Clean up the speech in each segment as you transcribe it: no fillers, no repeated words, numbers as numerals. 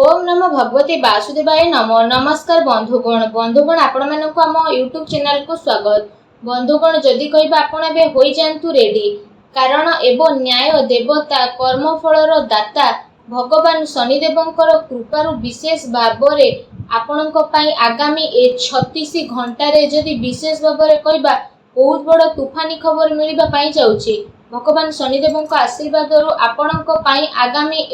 ओम नमो भगवते वासुदेवाय नमो। नमस्कार बंधुगण आपण मानक आम यूट्यूब चैनल को स्वागत। बंधुगण जदि कहबा आपण एबे होई जांतु रेडी, कारण एवं न्याय देवता कर्मफलर दाता भगवान शनिदेवंकर कृपारु विशेष भावरे आपणक पई आगामी 36 घंटारे जदि विशेष भावरे कहबा बहुत बड़ तूफानी खबर मिलबा पई जाउची। भगवान शनिदेवंक आशीर्वादरु आपणक पई आगामी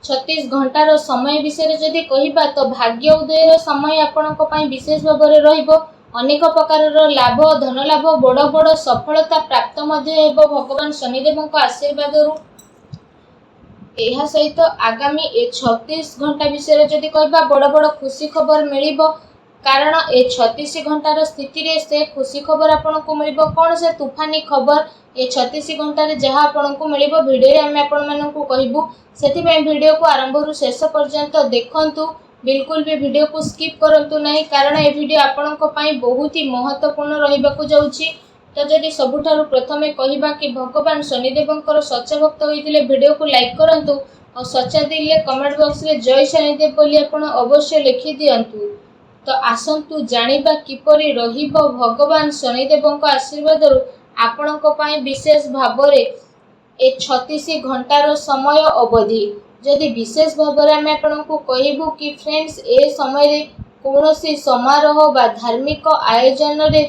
36 घंटार समय विषय जदि कहबा तो भाग्य उदयर समय आपणक पई विशेष भावरे रहिबो। अनेक प्रकार लाभ धन लाभ बड़ बड़ सफलता प्राप्त मध्य हेबो भगवान शनिदेवंक आशीर्वादरु। एहा सहित आगामी 36 घंटा विषय जदि कहबा बड़ बड़ खुशी खबर मिलिबो, कारण 36 घंटार स्थिति रे से खुशी खबर आपनको मिलिबो। कोन से तूफानी खबर 36 घंटारे जहाँ आपनको मिलिबो भिडियो रे आमे आपण माननकु कहिबु। सेथिबे भिडियो को आरंभ रु शेष पर्यंत देखंतु, बिल्कुल भी वीडियो को स्किप करंतु नहीं, कारण ए वीडियो आपनको पई बहुत ही महत्वपूर्ण रहिबाकु जाउची। तो जदि सबुठारु प्रथमे कहिबा कि भगवान शनिदेवंकर सच्चा भक्त होइतिले वीडियो को लाइक करंतु और सच्चा दिले कमेंट बॉक्स रे जय शनिदेव बोली आपण अवश्य लिखि दियंतु। तो आसंतु जानिबा किपरि रहिबो भगवान शनिदेवंक आशीर्वादरु आपणक पई विशेष भावरे 36 घंटार समय अवधि। जदि विशेष भावरे आमे आपणको कहिबु कि फ्रेंड्स ए समय रे कोनोसी समारोह बा धार्मिक आयोजन रे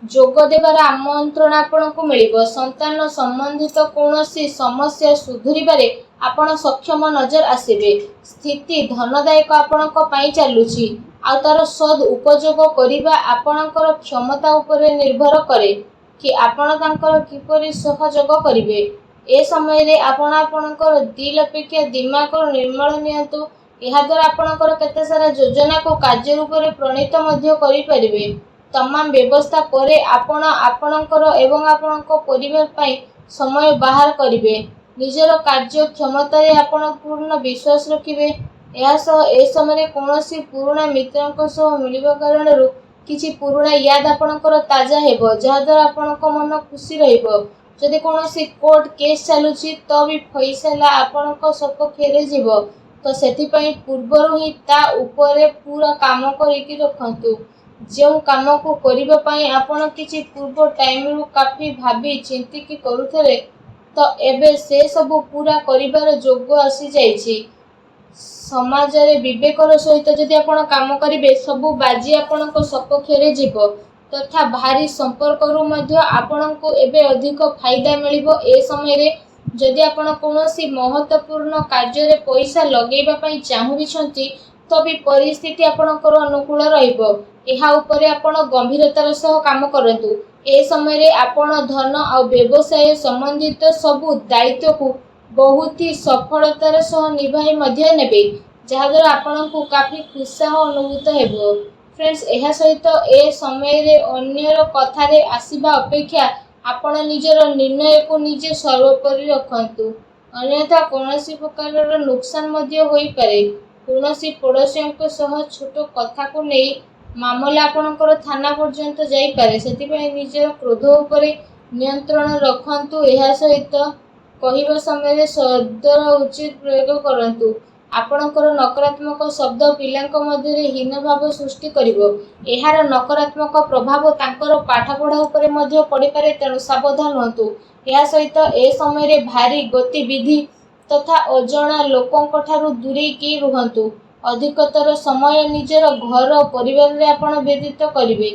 जोग देवार आमंत्रण आपणको मिलिबो। संतान संबंधित कोनोसी समस्या सुधुरिबारे आपण सक्षम नजर आसीबे। स्थिति धनदायक आपणक पई चालुची, आ तार सद उपयोग करिबा आपणकर क्षमता उपरे निर्भर करे कि आपण तांकर किपरि सहयोग करिवे। ए समय रे आपण आपणकर दिल अपेक्षा दिमाग निर्मल नियंतु। एहा द्वारा आपणकर केते सारा योजना को कार्य रूप रे प्रणीत मध्य करि परिबे। तमाम व्यवस्था परे आपण आपणकर एवं आपणक परिवार पई समय बाहर करिवे। निजर कार्य क्षमता रे आपण पूर्ण विश्वास रखिवे। एहा सह ए समय रे कोनोसी पुराना मित्रक सह मिलिबा कारणरु किछि पुराना याद आपणकर ताजा हेबो, जहा द्वारा आपणक मन खुशी रहिबो। जदि कोनोसी कोर्ट केस चालुची तो भी फैसला आपणक सपक्षरे जीवो, तो सेथि पई पूर्वरु ही ता ऊपरे पूरा काम करिकि रखंतु। जो काम को करिबा पई आपण किछि पूर्व टाइम रु काफी भाबी चिंती कि करूथले, तो एबे से सब पूरा करिबार जोग आसी जाईछि। समाज रे विवेकर सहित जदि आपण काम करिवे सबु बाजी आपणक सपक्षरे जीवो, तथा भारी संपर्क रु मध्य आपणको एबे अधिक फायदा मिलिबो। ए समय रे जदि आपण कोनोसी महत्वपूर्ण कार्य रे पैसा लगेबा पई चाहुबिछंती, तो भी परिस्थिति आपणकर अनुकूल रहिबो। एहा उपरे आपण गंभीरतार सह काम करंतु। ए समय रे आपण धन आ व्यवसाय संबंधित सबु दायित्व को बहुत ही सफलतार सह निभाई मध्य नेबे, जहा द्वारा आपणको काफी उत्साह अनुभूत हेबो। फ्रेंड्स एहा सहित ए समय रे अन्यर कथारे आसीबा अपेक्षा आपण निजर निर्णय को निजे सर्वोपरि रखंतु, अन्यथा कोनोसी प्रकारर नुकसान मध्य होई पारे। कोनोसी पड़ोसियों सह छोट कथा को नहीं मामला आपणकर थाना पर्यंत जाई पारे। सेति पई निजर क्रोध उपरे नियंत्रण रखंतु। एहा सहित कहिबा समय रे शब्दर उचित प्रयोग करंतु। आपणकर नकारात्मक शब्द पिलांक मध्य रे हीन भाव सृष्टि करिवो। एहार नकारात्मक प्रभाव तांकर पाठपढ़ा उपरे मध्य पड़ी पारे, तेणु सावधान हुंतु। एहा सहित ए समय रे भारी गतिविधि तथा अजणा लोकंक ठारू दूरे की रुहंतु। अधिकतर समय निजर घर परिवार रे आपण व्यतीत करिवे,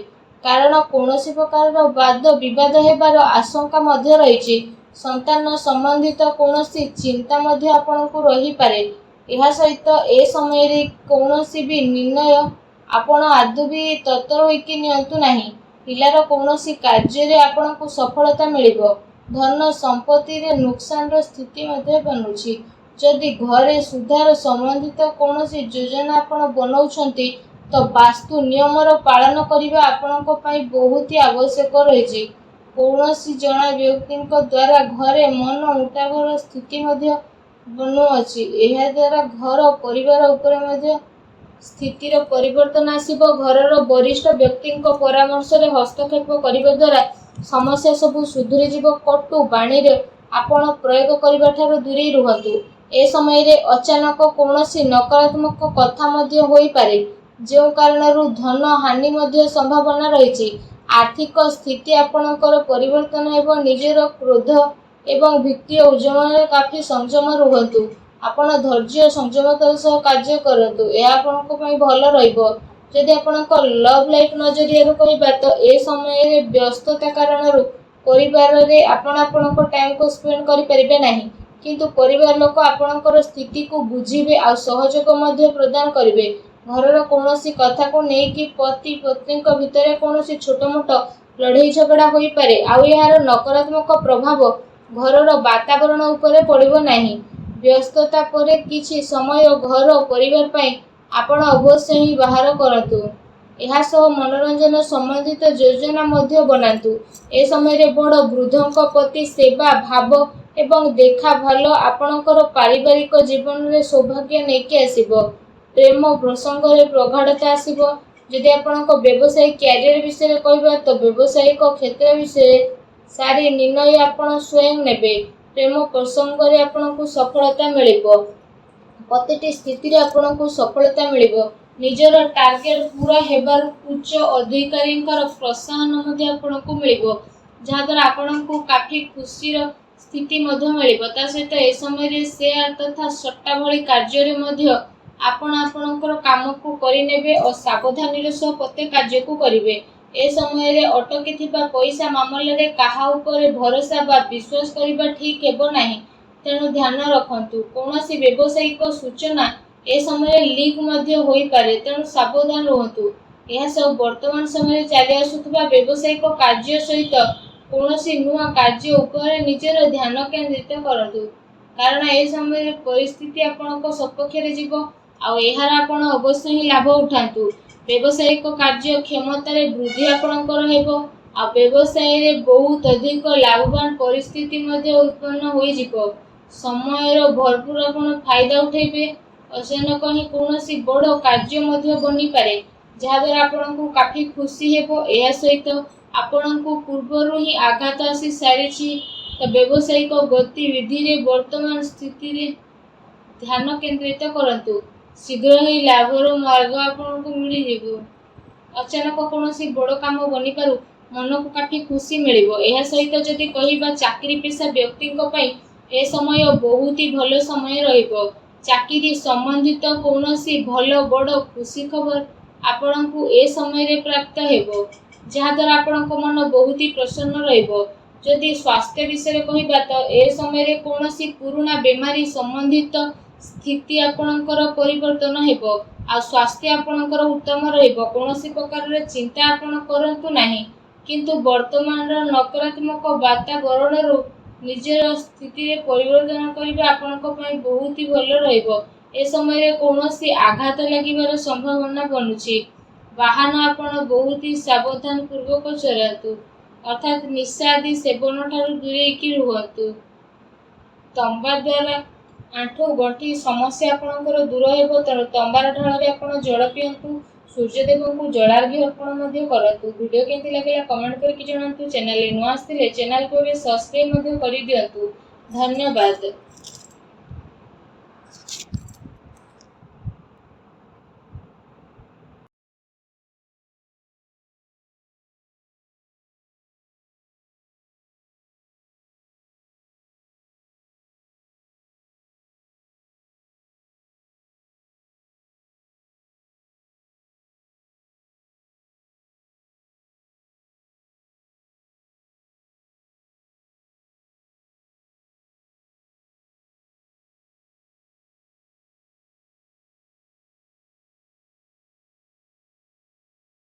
कारण कोनोसी प्रकार वाद विवाद हेबार आशंका मध्य रहिछि। संतान संबंधित कोनोसी चिंता मध्य आपणको रही पारे। एहा सहित ए समय रे कोनोसी भी निर्णय आपण आदु भी तत्पर होइकि नियंतु नाही। पिलार कोनोसी कार्य रे आपणको सफलता मिलिबो। धन संपत्ति रे नुकसान रो स्थिति मध्य बनुछि। जदि घरे सुधार संबंधित कोनोसी योजना आपण बनाउछंती, तो वास्तु नियमर पालन करिबा आपणको पई बहुत ही आवश्यक रहिछि। कोनोसी जणा व्यक्तिक द्वारा घरे मन उठावर स्थिति मध्य बनुअछि। एहा द्वारा घर परिवार उपरे मध्य स्थितिर परिवर्तन आसीबो। घरर वरिष्ठ व्यक्तिक परामर्श रे हस्तक्षेप करिबा द्वारा समस्या सब सुधुरी जीवो। कटु बाणी रे आपण प्रयोग करिबा ठारू दूरे रुहंतु। ए समय अचानक कौनसी नकारात्मक कथा मध्य होई पारे, जो कारणरू धन हानि मध्य संभावना रही। आर्थिक स्थिति आपणकर परिवर्तन एवं निजर क्रोध एवं वित्तीय उद्यम काफी संयम रुहतु। आपण धैर्य संयमतार सह कार्य करतु, यह आपणक पई भल रहिबो। जदि आपणक लव लाइफ नजरिया कहबा तो ए समय व्यस्तता कारणरू परिवार रे आपणक टाइम को स्पेंड करि परिबे नाही, किंतु परिवार लोक आपणकर स्थिति को बुझिबे आ सहयोग मध्य प्रदान करिवे। घरर कौनसी कथा को नहीं कि पति पत्नी भितर कौनसी छोट मोट लड़ाई झगड़ा होई पारे, आउ यार नकारात्मक प्रभाव घरर वातावरण उपरे पड़िबो नाही। व्यस्तता परे किछि समय घर परिवार पई आपण अवश्य ही बाहर करतु। यह सह मनोरंजन संबंधित योजना मध्य बनातु। ए समय रे बड़ वृद्धों प्रति सेवा भाव एवं देखा भाल आपणकर पारिवारिक जीवन रे सौभाग्य नेकी आसीबो। प्रेम प्रसंग रे प्रगाढ़ता आसीबो। जदि आपणक व्यवसायिक कैरियर विषय कहबा तो व्यवसायिक क्षेत्र विषय सारी निर्णय आपण स्वयं नेबे। प्रेम प्रसंग रे आपणक सफलता मिलिबो। प्रतिटी स्थिति रे आपणक सफलता मिलिबो। निजर टार्गेट पूरा हेबार उच्च अधिकारी प्रोत्साहन मध्य आपणक मिलिबो, जहाँ द्वारा आपणक काफी खुशीर स्थिति मध्य मिलिबो। ता सहित ए समय रे शेयर तथा सट्टा भली कार्य रे मध्य आपण आपणकर काम को करिनेबे और सावधानी सह प्रत्येक कार्य को करिवे। ए समय रे अटकी थिबा पैसा मामले रे काहा उपरे भरोसा बा विश्वास करिबा ठीक हेबो नाही, तेणु ध्यान रखंतु। कौनसी व्यावसायिक सूचना ए समय लीक मध्य होई पारे, तेणु सावधान रहंतु। यह सब वर्तमान समय चली आसुथिबा व्यावसायिक कार्य सहित कौनसी नुआ कार्य उपरे निजर ध्यान केंद्रित करंतु, कारण ए समय परिस्थिति आपणक सपक्ष रे जीवो आ एहार आपण अवश्य ही लाभ उठांतु। व्यावसायिक कार्य क्षमता रे वृद्धि आपणकर हेबो आ व्यवसाय रे बहुत अधिक लाभवान परिस्थिति मध्य उत्पन्न होई जीवो। समय भरपूर आपण फायदा उठेबे। अचानक ही कौनसी बड़ कार्य मध्य बनी पारे, जहाँ द्वारा आपको काफी खुशी हेबो। यह सहित आपको पूर्वर ही आघात आसी सारी, तो व्यावसायिक गतिविधि रे वर्तमान स्थिति रे ध्यान केंद्रित करंतु। शीघ्र ही लाभर मार्ग आपको मिल जीवो। अचानक कौनसी बड़ काम बनी पारु, मन को काफी खुशी मिलिबो। यह सहित जदि कहिबा चाकरी पेशा व्यक्ति ए समय बहुत ही भल समय रहिबो। चाकरी संबंधित कौनसी भल बड़ खुशी खबर आपको ए समय रे प्राप्त हेबो, जहाँ द्वारा आपणक मन बहुत ही प्रसन्न रहिबो। जदि स्वास्थ्य विषय कहबा तो ए समय रे कौनसी पुराना बीमारी संबंधित स्थिति आपणकर परिवर्तन हेबो आ स्वास्थ्य आपणकर उत्तम रहिबो। कौनसी प्रकार रे चिंता आपण करंतु नाही, किंतु वर्तमान नकारात्मक वातावरण रो निजर स्थिति रे परिवर्तन करबा आपणक पई बहुत ही भल रहिबो। ए समय रे कौनसी आघात लागिबार संभावना बनुची। वाहन आपण बहुत ही सावधान पूर्वक चलातु, अर्थात निशा आदि सेवन ठारू दूरेकी रुहतु। तंबा द्वारा आंठू गंठी समस्या आपणकर दूर हेबो, तेणु तंबार ढाल रे आपण जल पियंतु। सूर्यदेव को जलार्घ्य अर्पण मध्य करतु। वीडियो केमती लागला कमेंट करके जणांतु। चैनल रे नुआ आस्थिले चैनल को सब्सक्राइब मध्य करि दियंतु। धन्यवाद।